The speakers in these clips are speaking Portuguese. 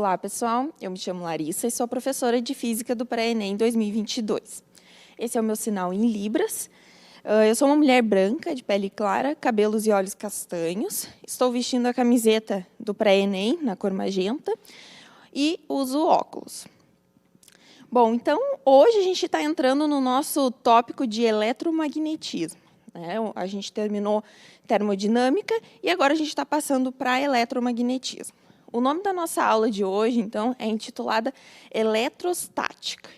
Olá, pessoal. Eu me chamo Larissa e sou professora de Física do Pré-ENEM 2022. Esse é o meu sinal em Libras. Eu sou uma mulher branca, de pele clara, cabelos e olhos castanhos. Estou vestindo a camiseta do Pré-ENEM, na cor magenta, e uso óculos. Bom, então, hoje a gente está entrando no nosso tópico de eletromagnetismo. A gente terminou termodinâmica e agora a gente está passando para eletromagnetismo. O nome da nossa aula de hoje, então, é intitulada Eletrostática.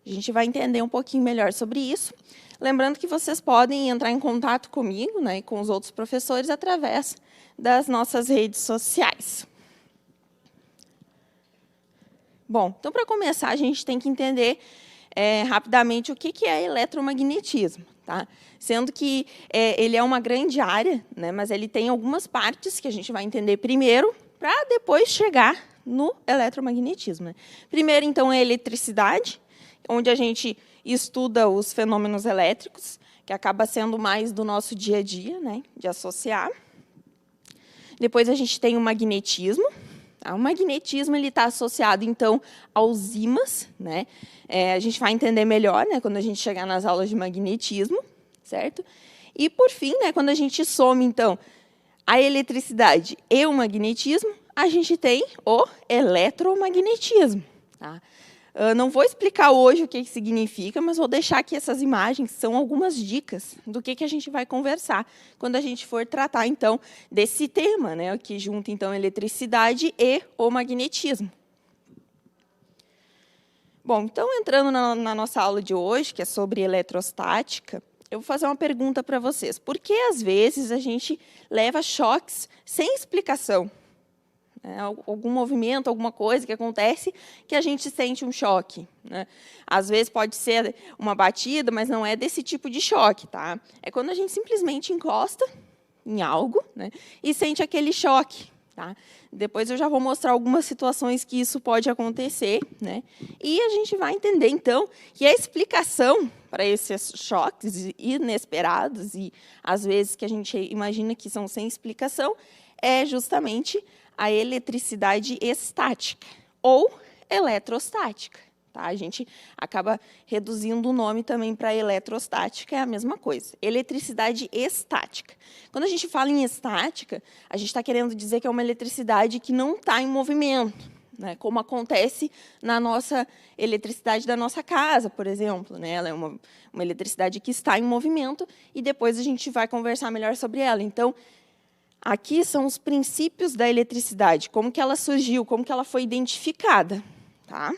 A gente vai entender um pouquinho melhor sobre isso. Lembrando que vocês podem entrar em contato comigo, né, e com os outros professores através das nossas redes sociais. Bom, então, para começar, a gente tem que entender rapidamente o que é eletromagnetismo. Tá? Sendo que ele é uma grande área, né, mas ele tem algumas partes que a gente vai entender primeiro, para depois chegar no eletromagnetismo. Né? Primeiro, então, é a eletricidade, onde a gente estuda os fenômenos elétricos, que acaba sendo mais do nosso dia a dia, né, de associar. Depois, a gente tem o magnetismo. O magnetismo está associado, então, aos ímãs. Né? A gente vai entender melhor, né, quando a gente chegar nas aulas de magnetismo, certo? E, por fim, né, quando a gente soma, então, a eletricidade e o magnetismo, a gente tem o eletromagnetismo. Tá? Não vou explicar hoje o que significa, mas vou deixar aqui essas imagens, são algumas dicas do que a gente vai conversar quando a gente for tratar, então, desse tema, né, que junta, então, a eletricidade e o magnetismo. Bom, então, entrando na nossa aula de hoje, que é sobre eletrostática, eu vou fazer uma pergunta para vocês. Por que, às vezes, a gente leva choques sem explicação? Algum movimento, alguma coisa que acontece que a gente sente um choque. Né? Às vezes pode ser uma batida, mas não é desse tipo de choque. Tá? É quando a gente simplesmente encosta em algo, né, e sente aquele choque. Tá? Depois eu já vou mostrar algumas situações que isso pode acontecer. Né? E a gente vai entender, então, que a explicação para esses choques inesperados e, às vezes, que a gente imagina que são sem explicação, é justamente a eletricidade estática ou eletrostática. Tá? A gente acaba reduzindo o nome também para eletrostática, é a mesma coisa. Eletricidade estática. Quando a gente fala em estática, a gente está querendo dizer que é uma eletricidade que não está em movimento, né? Como acontece na nossa eletricidade da nossa casa, por exemplo. Né? Ela é uma eletricidade que está em movimento e depois a gente vai conversar melhor sobre ela. Então, aqui são os princípios da eletricidade, como que ela surgiu, como que ela foi identificada. Tá?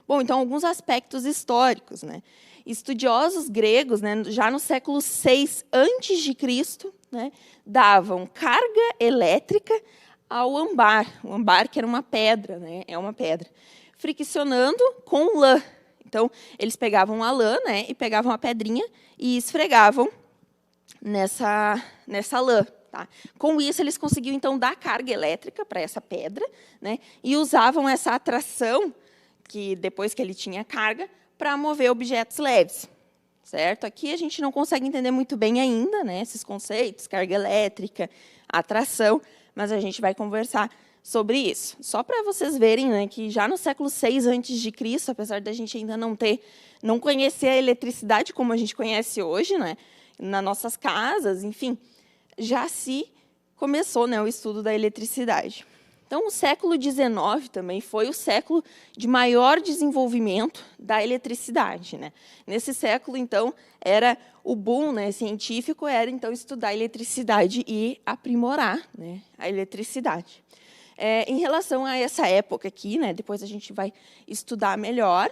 Bom, então, alguns aspectos históricos. Né? Estudiosos gregos, né, já no século VI a.C., né, davam carga elétrica ao âmbar. O âmbar, que era uma pedra, né, é uma pedra, friccionando com lã. Então, eles pegavam a lã, né, e pegavam a pedrinha e esfregavam nessa lã. Tá? Com isso, eles conseguiam, então, dar carga elétrica para essa pedra, né, e usavam essa atração, que depois que ele tinha carga, para mover objetos leves. Certo? Aqui a gente não consegue entender muito bem ainda, né, esses conceitos, carga elétrica, atração, mas a gente vai conversar sobre isso. Só para vocês verem, né, que já no século VI a.C., apesar da gente ainda não conhecer a eletricidade como a gente conhece hoje, né, nas nossas casas, enfim, já se começou, né, o estudo da eletricidade. Então, o século XIX também foi o século de maior desenvolvimento da eletricidade. Né? Nesse século, então, era o boom, né, científico, era, então, estudar a eletricidade e aprimorar, né, a eletricidade. Em relação a essa época aqui, né, depois a gente vai estudar melhor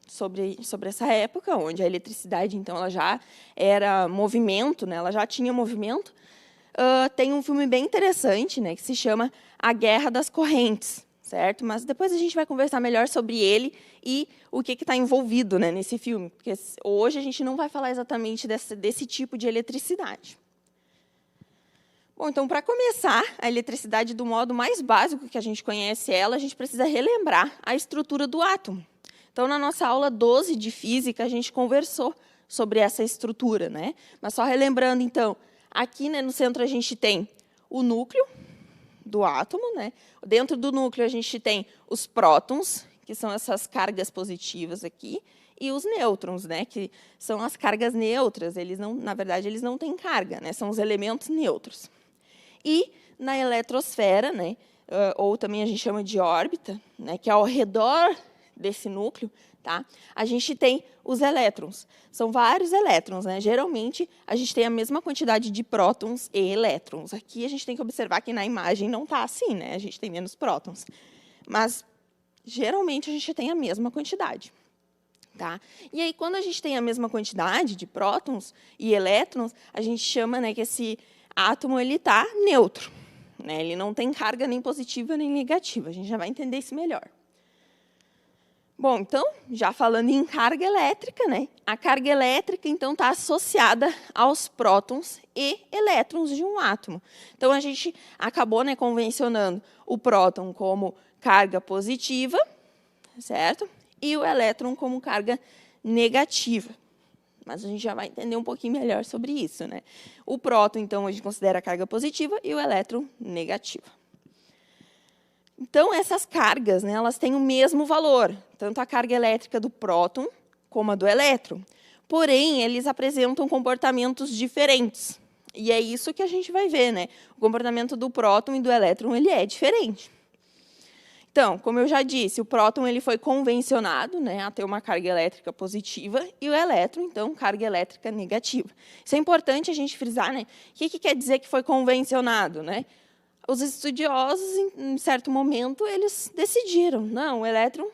sobre essa época, onde a eletricidade, então, ela já era movimento, né, ela já tinha movimento. Tem um filme bem interessante, né, que se chama A Guerra das Correntes, certo? Mas depois a gente vai conversar melhor sobre ele e o que está envolvido, né, nesse filme, porque hoje a gente não vai falar exatamente desse tipo de eletricidade. Bom, então, para começar, a eletricidade do modo mais básico que a gente conhece ela, a gente precisa relembrar a estrutura do átomo. Então, na nossa aula 12 de física, a gente conversou sobre essa estrutura, né? Mas só relembrando, então, aqui, né, no centro a gente tem o núcleo, do átomo, né? Dentro do núcleo, a gente tem os prótons, que são essas cargas positivas aqui, e os nêutrons, né? Que são as cargas neutras. Eles não, na verdade, eles não têm carga, né? São os elementos neutros. E na eletrosfera, né? Ou também a gente chama de órbita, né? Que é ao redor desse núcleo, tá? A gente tem os elétrons. São vários elétrons, né? Geralmente, a gente tem a mesma quantidade de prótons e elétrons. Aqui, a gente tem que observar que na imagem não está assim, né? A gente tem menos prótons. Mas, geralmente, a gente tem a mesma quantidade. Tá? E aí, quando a gente tem a mesma quantidade de prótons e elétrons, a gente chama, né, que esse átomo está neutro. Né? Ele não tem carga nem positiva nem negativa. A gente já vai entender isso melhor. Bom, então, já falando em carga elétrica, né? A carga elétrica, então, está associada aos prótons e elétrons de um átomo. Então, a gente acabou, né, convencionando o próton como carga positiva, certo? E o elétron como carga negativa. Mas a gente já vai entender um pouquinho melhor sobre isso, né? O próton, então, a gente considera carga positiva e o elétron negativa. Então, essas cargas, né, elas têm o mesmo valor, tanto a carga elétrica do próton como a do elétron. Porém, eles apresentam comportamentos diferentes. E é isso que a gente vai ver, né? O comportamento do próton e do elétron ele é diferente. Então, como eu já disse, o próton ele foi convencionado, né, a ter uma carga elétrica positiva e o elétron, então, carga elétrica negativa. Isso é importante a gente frisar, né? O que quer dizer que foi convencionado, né? Os estudiosos, em certo momento, eles decidiram, não, o elétron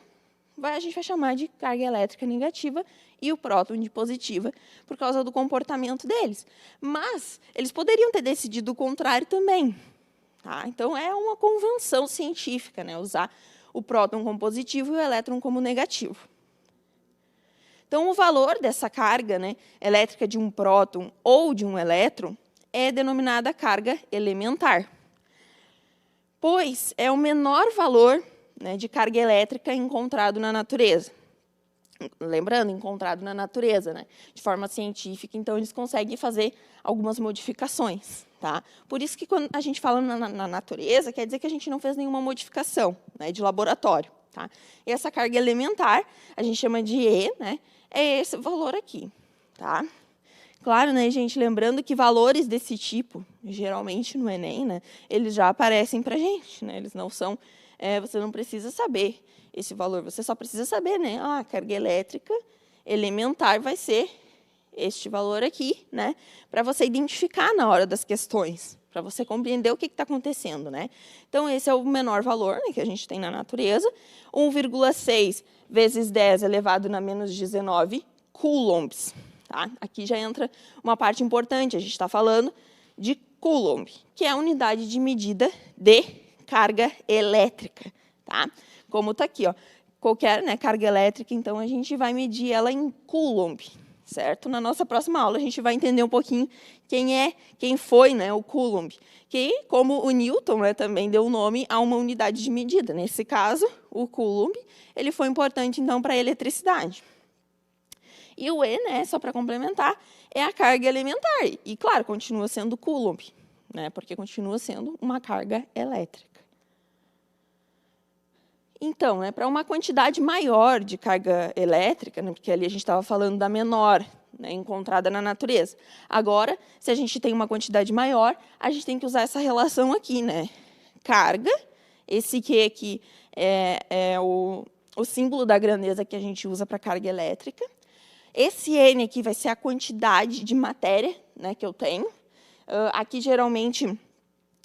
a gente vai chamar de carga elétrica negativa e o próton de positiva, por causa do comportamento deles. Mas eles poderiam ter decidido o contrário também. Tá? Então, é uma convenção científica, né? Usar o próton como positivo e o elétron como negativo. Então, o valor dessa carga, né, elétrica de um próton ou de um elétron é denominada carga elementar, pois é o menor valor, né, de carga elétrica encontrado na natureza. Lembrando, encontrado na natureza, né, de forma científica, então eles conseguem fazer algumas modificações. Tá? Por isso que quando a gente fala na natureza, quer dizer que a gente não fez nenhuma modificação, né, de laboratório. Tá? E essa carga elementar, a gente chama de E, né, é esse valor aqui. Tá? Claro, né, gente, lembrando que valores desse tipo, geralmente no Enem, né, eles já aparecem para a gente. Né, eles não são, você não precisa saber esse valor, você só precisa saber, né, a carga elétrica elementar vai ser este valor aqui, né, para você identificar na hora das questões, para você compreender o que está acontecendo. Né? Então, esse é o menor valor, né, que a gente tem na natureza, 1,6 vezes 10 elevado na menos 19 coulombs. Tá? Aqui já entra uma parte importante, a gente está falando de coulomb, que é a unidade de medida de carga elétrica. Tá? Como está aqui, ó, qualquer, né, carga elétrica, então a gente vai medir ela em coulomb. Certo? Na nossa próxima aula, a gente vai entender um pouquinho quem foi, né, o Coulomb, que, como o Newton, né, também deu nome a uma unidade de medida. Nesse caso, o Coulomb, ele foi importante, então, para a eletricidade. E o E, né, só para complementar, é a carga elementar. E, claro, continua sendo Coulomb, né, porque continua sendo uma carga elétrica. Então, né, para uma quantidade maior de carga elétrica, né, porque ali a gente estava falando da menor, né, encontrada na natureza. Agora, se a gente tem uma quantidade maior, a gente tem que usar essa relação aqui, né? Carga, esse Q aqui é o símbolo da grandeza que a gente usa para carga elétrica. Esse N aqui vai ser a quantidade de matéria, né, que eu tenho. Aqui, geralmente,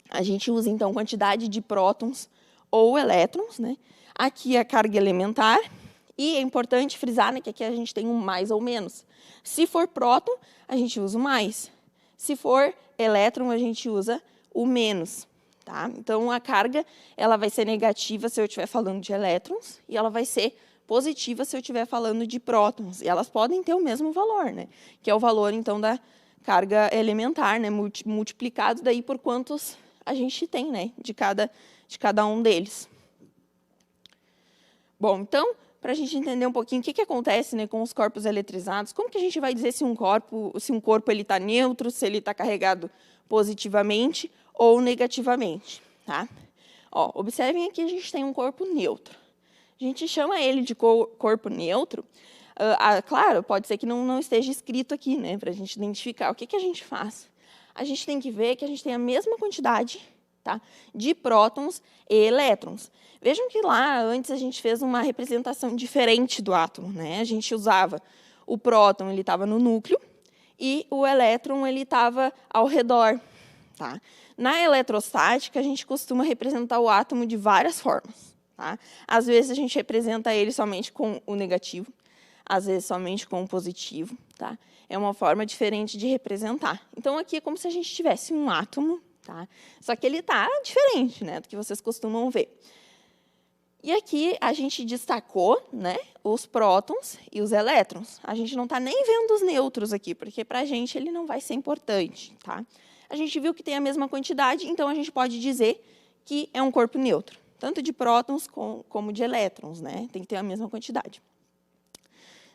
a gente usa, então, quantidade de prótons ou elétrons, né? Aqui é a carga elementar, e é importante frisar, né, que aqui a gente tem um mais ou menos. Se for próton, a gente usa o mais. Se for elétron, a gente usa o menos. Tá? Então, a carga ela vai ser negativa se eu estiver falando de elétrons, e ela vai ser positiva se eu estiver falando de prótons. E elas podem ter o mesmo valor, né, que é o valor, então, da carga elementar, né, multiplicado daí por quantos a gente tem, né, de cada um deles. Bom, então, para a gente entender um pouquinho o que acontece, né, com os corpos eletrizados, como que a gente vai dizer se um corpo ele está neutro, se ele está carregado positivamente ou negativamente? tá? Ó, observem aqui, a gente tem um corpo neutro. A gente chama ele de corpo neutro. Claro, pode ser que não esteja escrito aqui, né, para a gente identificar. O que a gente faz? A gente tem que ver que a gente tem a mesma quantidade, tá, de prótons e elétrons. Vejam que lá, antes, a gente fez uma representação diferente do átomo, né? A gente usava o próton, ele estava no núcleo, e o elétron, ele estava ao redor, tá? Na eletrostática, a gente costuma representar o átomo de várias formas, tá? Às vezes, a gente representa ele somente com o negativo, às vezes somente com o positivo, tá? É uma forma diferente de representar. Então, aqui é como se a gente tivesse um átomo, tá? Só que ele está diferente, né, do que vocês costumam ver. E aqui a gente destacou, né, os prótons e os elétrons. A gente não está nem vendo os nêutrons aqui, porque para a gente ele não vai ser importante, tá? A gente viu que tem a mesma quantidade, então a gente pode dizer que é um corpo neutro, tanto de prótons como de elétrons, né? Tem que ter a mesma quantidade.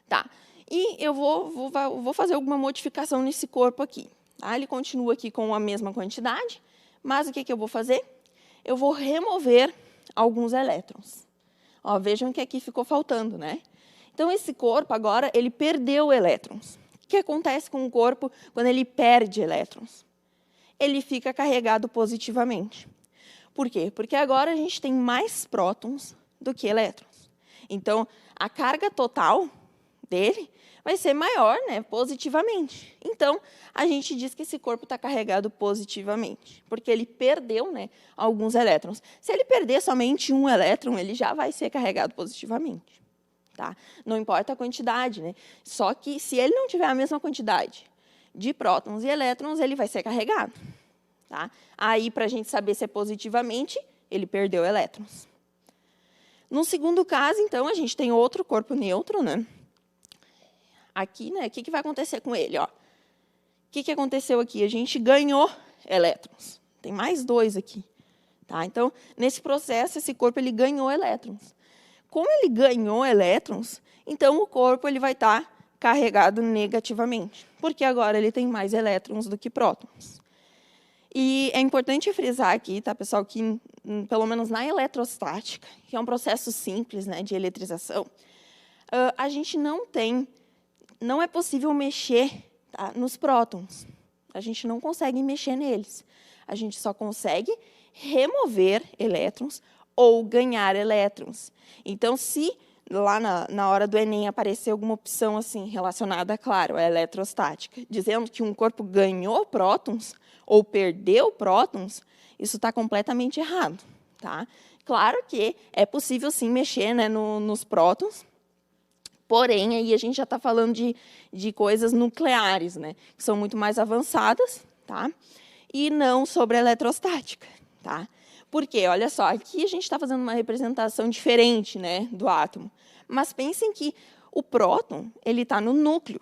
Tá. E eu vou fazer alguma modificação nesse corpo aqui. Tá? Ele continua aqui com a mesma quantidade, mas o que eu vou fazer? Eu vou remover alguns elétrons. Ó, vejam que aqui ficou faltando, né? Então, esse corpo agora, ele perdeu elétrons. O que acontece com o corpo quando ele perde elétrons? Ele fica carregado positivamente. Por quê? Porque agora a gente tem mais prótons do que elétrons. Então, a carga total dele vai ser maior, né, positivamente. Então, a gente diz que esse corpo está carregado positivamente, porque ele perdeu, né, alguns elétrons. Se ele perder somente um elétron, ele já vai ser carregado positivamente. Tá? Não importa a quantidade, né? Só que, se ele não tiver a mesma quantidade de prótons e elétrons, ele vai ser carregado. Tá? Aí, para a gente saber se é positivamente, ele perdeu elétrons. No segundo caso, então, a gente tem outro corpo neutro, né? Aqui, né, o que vai acontecer com ele? Ó? O que aconteceu aqui? A gente ganhou elétrons. Tem mais 2 aqui. Tá? Então, nesse processo, esse corpo ele ganhou elétrons. Como ele ganhou elétrons, então o corpo ele vai estar carregado negativamente, porque agora ele tem mais elétrons do que prótons. E é importante frisar aqui, tá, pessoal, que pelo menos na eletrostática, que é um processo simples, né, de eletrização, a gente não é possível mexer, tá, nos prótons. A gente não consegue mexer neles. A gente só consegue remover elétrons ou ganhar elétrons. Então, se lá na hora do Enem aparecer alguma opção assim relacionada, claro, à eletrostática, dizendo que um corpo ganhou prótons ou perdeu prótons, isso está completamente errado. Tá? Claro que é possível, sim, mexer, né, nos prótons, porém, aí a gente já está falando de coisas nucleares, né, que são muito mais avançadas, tá? E não sobre a eletrostática. Tá? Por quê? Olha só, aqui a gente está fazendo uma representação diferente, né, do átomo. Mas pensem que o próton ele está no núcleo.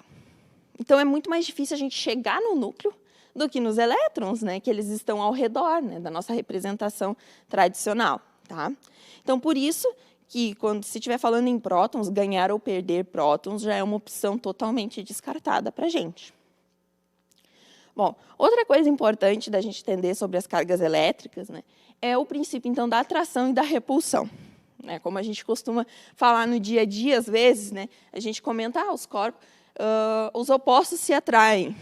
Então, é muito mais difícil a gente chegar no núcleo do que nos elétrons, né, que eles estão ao redor, né, da nossa representação tradicional. Tá? Então, por isso que, se estiver falando em prótons, ganhar ou perder prótons já é uma opção totalmente descartada para a gente. Bom, outra coisa importante da gente entender sobre as cargas elétricas, né, é o princípio, então, da atração e da repulsão. Né, como a gente costuma falar no dia a dia, às vezes, né, a gente comenta, os corpos, os opostos se atraem.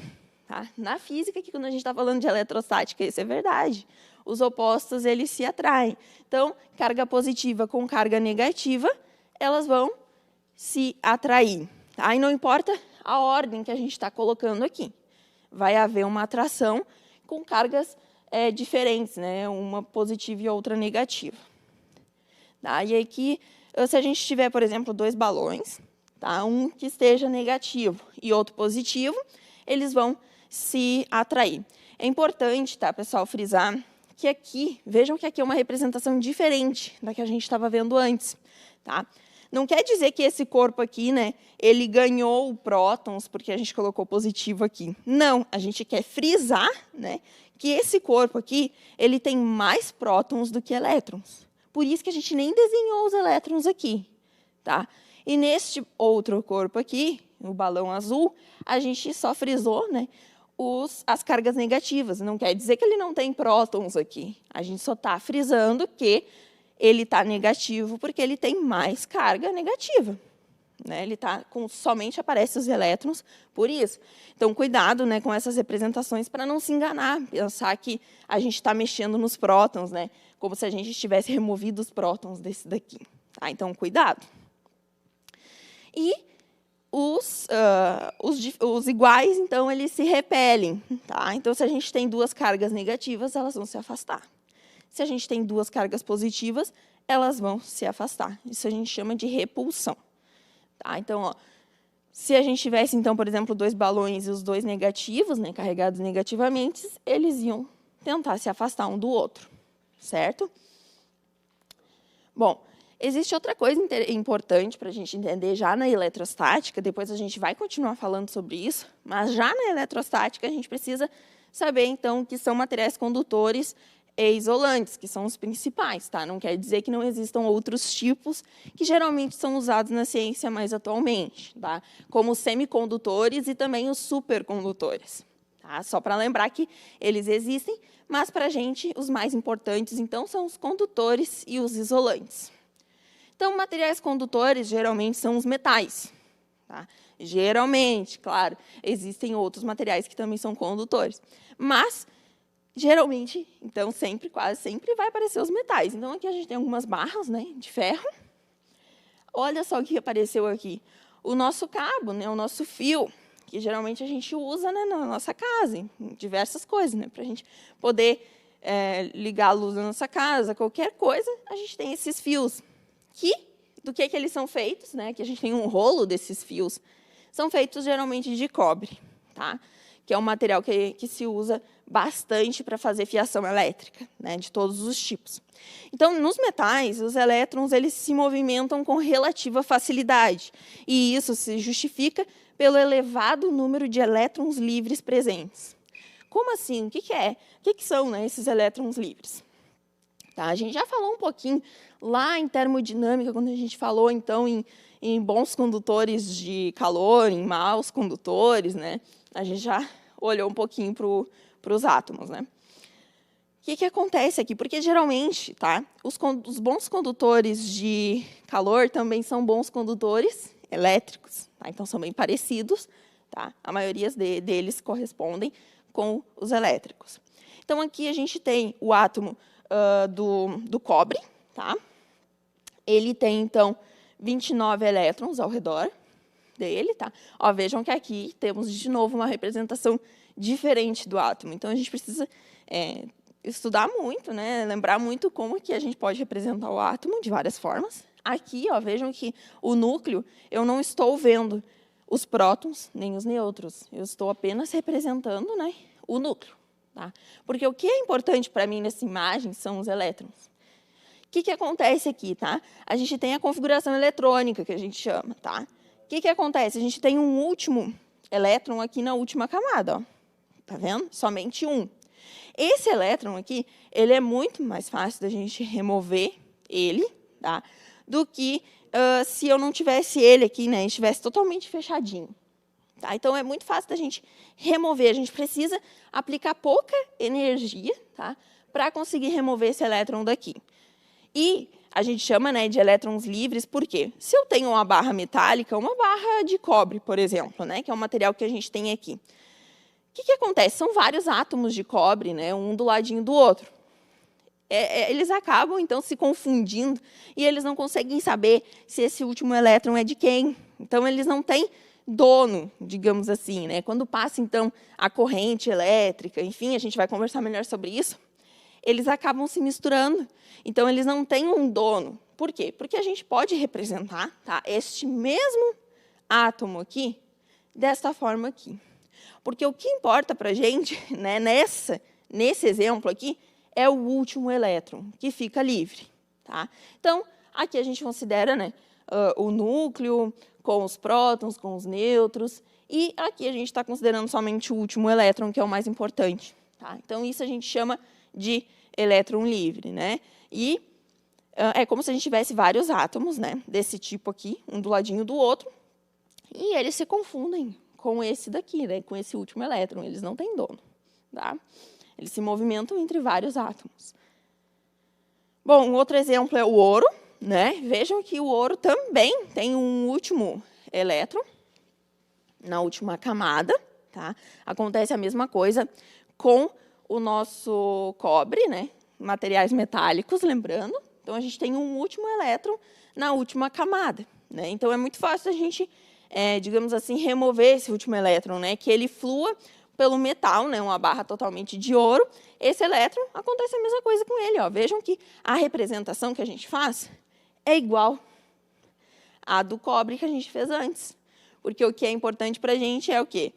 Tá? Na física, que quando a gente está falando de eletrostática, isso é verdade. Os opostos, eles se atraem. Então, carga positiva com carga negativa, elas vão se atrair. Tá? E não importa a ordem que a gente está colocando aqui. Vai haver uma atração com cargas diferentes, né? Uma positiva e outra negativa. Tá? E aqui, se a gente tiver, por exemplo, 2 balões, tá? Um que esteja negativo e outro positivo, eles vão se atrair. É importante, tá, pessoal, frisar que aqui, vejam que aqui é uma representação diferente da que a gente estava vendo antes. Tá? Não quer dizer que esse corpo aqui, né, ele ganhou prótons porque a gente colocou positivo aqui. Não, a gente quer frisar, né, que esse corpo aqui ele tem mais prótons do que elétrons. Por isso que a gente nem desenhou os elétrons aqui. Tá? E neste outro corpo aqui, o balão azul, a gente só frisou, né, as cargas negativas. Não quer dizer que ele não tem prótons aqui. A gente só está frisando que ele está negativo porque ele tem mais carga negativa. Né? Ele tá com somente aparecem os elétrons por isso. Então, cuidado, né, com essas representações para não se enganar, pensar que a gente está mexendo nos prótons, né, como se a gente tivesse removido os prótons desse daqui. Tá? Então, cuidado. E os iguais, então, eles se repelem. Tá? Então, se a gente tem duas cargas negativas, elas vão se afastar. Se a gente tem duas cargas positivas, elas vão se afastar. Isso a gente chama de repulsão. Tá? Então, ó, se a gente tivesse, então, por exemplo, dois balões e os dois negativos, né, carregados negativamente, eles iam tentar se afastar um do outro, certo? Bom, existe outra coisa importante para a gente entender já na eletrostática, depois a gente vai continuar falando sobre isso, mas já na eletrostática a gente precisa saber, então, que são materiais condutores e isolantes, que são os principais, tá? Não quer dizer que não existam outros tipos que geralmente são usados na ciência mais atualmente, tá? Como os semicondutores e também os supercondutores. Tá? Só para lembrar que eles existem, mas para a gente os mais importantes, então, são os condutores e os isolantes. Então, materiais condutores geralmente são os metais. Tá? Geralmente, claro, existem outros materiais que também são condutores, mas geralmente, então, sempre, quase sempre, vai aparecer os metais. Então, aqui a gente tem algumas barras, né, de ferro. Olha só o que apareceu aqui. O nosso cabo, né, o nosso fio, que geralmente a gente usa, né, na nossa casa, em diversas coisas, né, para a gente poder ligar a luz na nossa casa, qualquer coisa, a gente tem esses fios. Do que eles são feitos? Né, que a gente tem um rolo desses fios. São feitos geralmente de cobre, tá? Que é um material que se usa bastante para fazer fiação elétrica, né, de todos os tipos. Então, nos metais, os elétrons eles se movimentam com relativa facilidade, e isso se justifica pelo elevado número de elétrons livres presentes. Como assim? O que é? O que são, né, esses elétrons livres? Tá, a gente já falou um pouquinho lá em termodinâmica, quando a gente falou, então, em bons condutores de calor, em maus condutores, né? A gente já olhou um pouquinho para os átomos, né? O que acontece aqui? Porque, geralmente, tá, os bons condutores de calor também são bons condutores elétricos. Tá? Então, são bem parecidos. Tá? A maioria deles correspondem com os elétricos. Então, aqui a gente tem o átomo do cobre. Tá? Ele tem, então, 29 elétrons ao redor dele. Tá? Ó, vejam que aqui temos, de novo, uma representação diferente do átomo. Então, a gente precisa estudar muito, né? Lembrar muito como que a gente pode representar o átomo de várias formas. Aqui, ó, vejam que o núcleo, eu não estou vendo os prótons nem os nêutrons. Eu estou apenas representando, né, o núcleo. Tá? Porque o que é importante para mim nessa imagem são os elétrons. O que acontece aqui? Tá? A gente tem a configuração eletrônica, que a gente chama. Tá? O que acontece? A gente tem um último elétron aqui na última camada. Ó. Tá vendo? Somente um. Esse elétron aqui, ele é muito mais fácil da gente remover ele, tá? Do que se eu não tivesse ele aqui, né? Estivesse totalmente fechadinho. Tá? Então, é muito fácil da gente remover. A gente precisa aplicar pouca energia, tá? Para conseguir remover esse elétron daqui. E a gente chama, né, de elétrons livres, por quê? Se eu tenho uma barra metálica, uma barra de cobre, por exemplo, né, que é o material que a gente tem aqui. O que acontece? São vários átomos de cobre, né, um do ladinho do outro. Eles acabam, então, se confundindo e eles não conseguem saber se esse último elétron é de quem. Então, eles não têm dono, digamos assim. Né? Quando passa, então, a corrente elétrica, enfim, a gente vai conversar melhor sobre isso, eles acabam se misturando. Então, eles não têm um dono. Por quê? Porque a gente pode representar, tá, este mesmo átomo aqui desta forma aqui. Porque o que importa para a gente, né, nesse exemplo aqui, é o último elétron, que fica livre. Tá? Então, aqui a gente considera, né, o núcleo com os prótons, com os nêutrons, e aqui a gente está considerando somente o último elétron, que é o mais importante. Tá? Então, isso a gente chama de elétron livre. Né? E é como se a gente tivesse vários átomos, né, desse tipo aqui, um do ladinho do outro, e eles se confundem com esse daqui, né, com esse último elétron. Eles não têm dono, tá? Eles se movimentam entre vários átomos. Bom, um outro exemplo é o ouro, né? Vejam que o ouro também tem um último elétron na última camada, tá? Acontece a mesma coisa com o nosso cobre, né? Materiais metálicos, lembrando. Então, a gente tem um último elétron na última camada, né? Então, é muito fácil a gente, digamos assim, remover esse último elétron, né? Que ele flua pelo metal, né? Uma barra totalmente de ouro. Esse elétron, acontece a mesma coisa com ele, ó. Vejam que a representação que a gente faz é igual à do cobre que a gente fez antes. Porque o que é importante para a gente é o quê?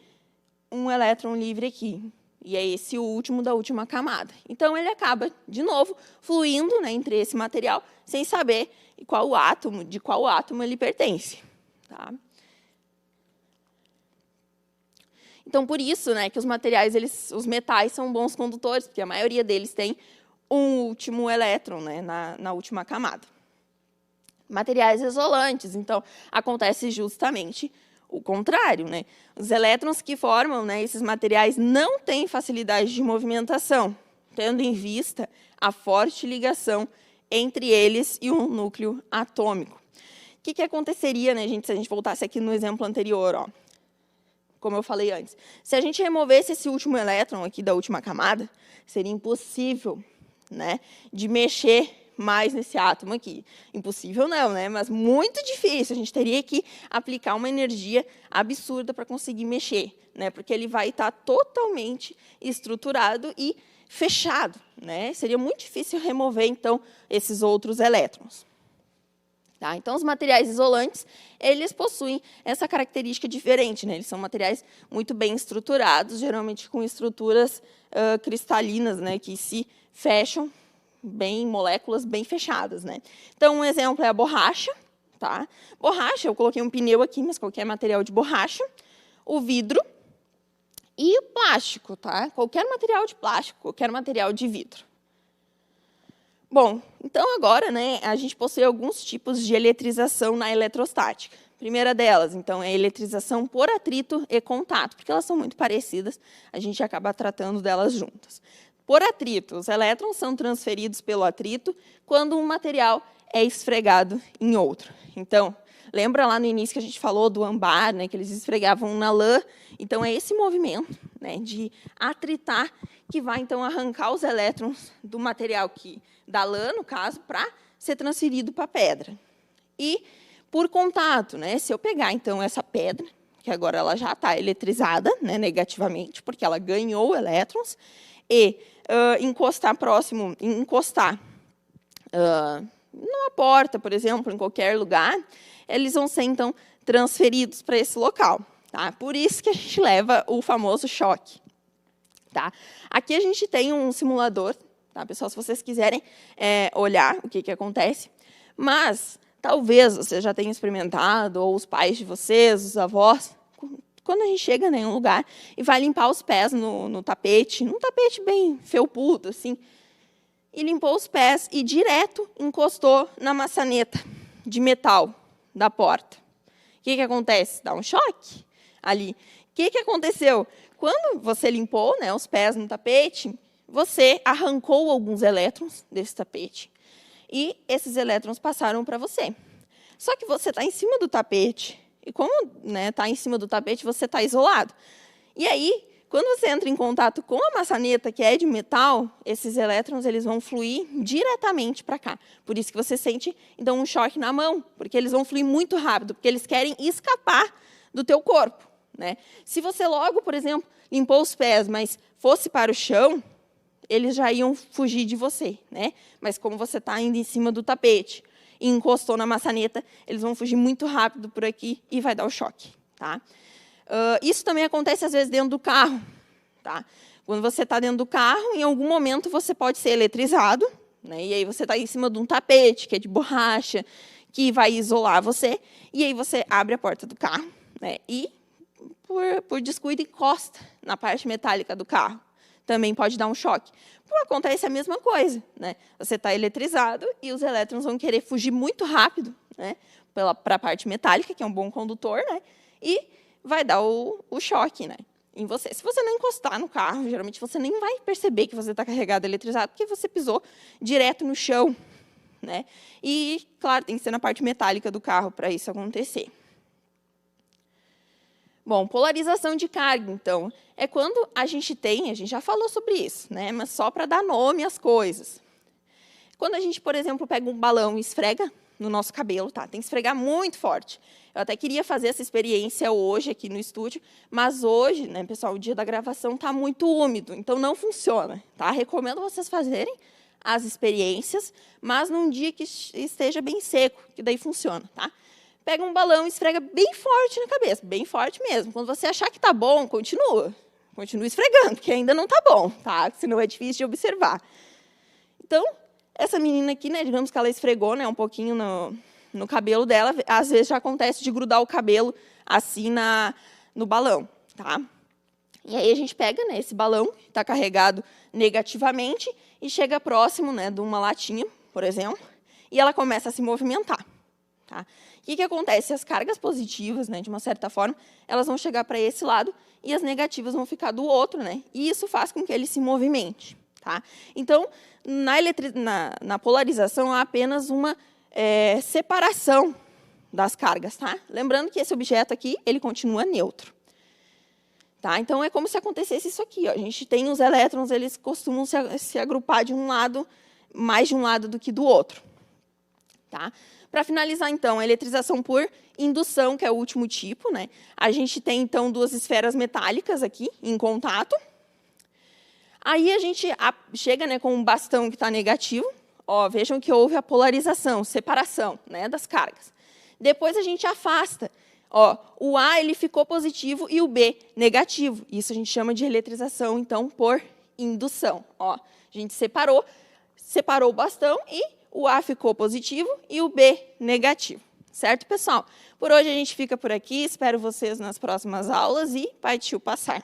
Um elétron livre aqui. E é esse o último da última camada. Então, ele acaba, de novo, fluindo, né, entre esse material, sem saber de qual átomo ele pertence. Tá? Então, por isso, né, que os materiais, os metais são bons condutores, porque a maioria deles tem um último elétron, né, na última camada. Materiais isolantes, então, acontece justamente o contrário, né? Os elétrons que formam, né, esses materiais não têm facilidade de movimentação, tendo em vista a forte ligação entre eles e um núcleo atômico. O que aconteceria, né, gente, se a gente voltasse aqui no exemplo anterior, ó? Como eu falei antes, se a gente removesse esse último elétron aqui da última camada, seria impossível, né, de mexer mais nesse átomo aqui. Impossível não, né? Mas muito difícil. A gente teria que aplicar uma energia absurda para conseguir mexer, né? Porque ele vai estar totalmente estruturado e fechado, né? Seria muito difícil remover, então, esses outros elétrons. Tá? Então, os materiais isolantes, eles possuem essa característica diferente, né? Eles são materiais muito bem estruturados, geralmente com estruturas cristalinas, né? Que se fecham bem, moléculas bem fechadas, né? Então, um exemplo é a borracha, tá? Borracha, eu coloquei um pneu aqui, mas qualquer material de borracha, o vidro e o plástico, tá? Qualquer material de plástico, qualquer material de vidro. Bom, então agora, né, a gente possui alguns tipos de eletrização na eletrostática. A primeira delas, então, é a eletrização por atrito e contato, porque elas são muito parecidas, a gente acaba tratando delas juntas. Por atrito, os elétrons são transferidos pelo atrito quando um material é esfregado em outro. Então, lembra lá no início que a gente falou do âmbar, né, que eles esfregavam na lã? Então, é esse movimento, né, de atritar que vai, então, arrancar os elétrons do material da lã, no caso, para ser transferido para a pedra. E por contato, né, se eu pegar, então, essa pedra, que agora ela já está eletrizada, né, negativamente, porque ela ganhou elétrons, e encostar numa porta, por exemplo, em qualquer lugar, eles vão ser, então, transferidos para esse local. Tá? Por isso que a gente leva o famoso choque. Tá? Aqui a gente tem um simulador, tá, pessoal? Se vocês quiserem olhar o que acontece. Mas, talvez você já tenha experimentado, ou os pais de vocês, os avós, quando a gente chega em um lugar e vai limpar os pés no tapete, num tapete bem felpudo, assim, e limpou os pés e direto encostou na maçaneta de metal da porta. O que acontece? Dá um choque ali. O que aconteceu? Quando você limpou, né, os pés no tapete, você arrancou alguns elétrons desse tapete e esses elétrons passaram para você. Só que você está em cima do tapete. E como está, né, em cima do tapete, você está isolado. E aí, quando você entra em contato com a maçaneta, que é de metal, esses elétrons eles vão fluir diretamente para cá. Por isso que você sente, então, um choque na mão, porque eles vão fluir muito rápido, porque eles querem escapar do teu corpo. Né? Se você logo, por exemplo, limpou os pés, mas fosse para o chão, eles já iam fugir de você. Né? Mas como você está ainda em cima do tapete, e encostou na maçaneta, eles vão fugir muito rápido por aqui e vai dar o choque. Tá? Isso também acontece, às vezes, dentro do carro. Tá? Quando você está dentro do carro, em algum momento você pode ser eletrizado, né? E aí você está em cima de um tapete, que é de borracha, que vai isolar você, e aí você abre a porta do carro, né? E, por descuido, encosta na parte metálica do carro. Também pode dar um choque. Acontece a mesma coisa. Né? Você está eletrizado e os elétrons vão querer fugir muito rápido, né, para a parte metálica, que é um bom condutor, né, e vai dar o choque, né, em você. Se você não encostar no carro, geralmente você nem vai perceber que você está carregado eletrizado, porque você pisou direto no chão, né? E, claro, tem que ser na parte metálica do carro para isso acontecer. Bom, polarização de carga, então, é quando a gente já falou sobre isso, né? Mas só para dar nome às coisas. Quando a gente, por exemplo, pega um balão e esfrega no nosso cabelo, tá? Tem que esfregar muito forte. Eu até queria fazer essa experiência hoje aqui no estúdio, mas hoje, né, pessoal, o dia da gravação está muito úmido, então não funciona, tá? Recomendo vocês fazerem as experiências, mas num dia que esteja bem seco, que daí funciona, tá? Pega um balão e esfrega bem forte na cabeça, bem forte mesmo. Quando você achar que está bom, continua esfregando, porque ainda não está bom, tá? Senão é difícil de observar. Então, essa menina aqui, né, digamos que ela esfregou, né, um pouquinho no cabelo dela, às vezes já acontece de grudar o cabelo assim no balão, tá? E aí a gente pega, né, esse balão que está carregado negativamente e chega próximo, né, de uma latinha, por exemplo, e ela começa a se movimentar, tá? O que acontece? As cargas positivas, né, de uma certa forma, elas vão chegar para esse lado e as negativas vão ficar do outro, né? E isso faz com que ele se movimente, tá? Então, na polarização, há apenas uma separação das cargas, tá? Lembrando que esse objeto aqui, ele continua neutro. Tá? Então, é como se acontecesse isso aqui. Ó. A gente tem os elétrons, eles costumam se agrupar de um lado, mais de um lado do que do outro. Tá? Para finalizar, então, a eletrização por indução, que é o último tipo, né? A gente tem, então, duas esferas metálicas aqui em contato. Aí a gente chega, né, com um bastão que está negativo. Ó, vejam que houve a polarização, separação, né, das cargas. Depois a gente afasta. Ó, o A ele ficou positivo e o B negativo. Isso a gente chama de eletrização, então, por indução. Ó, a gente separou o bastão e o A ficou positivo e o B negativo. Certo, pessoal? Por hoje a gente fica por aqui. Espero vocês nas próximas aulas e partiu passar.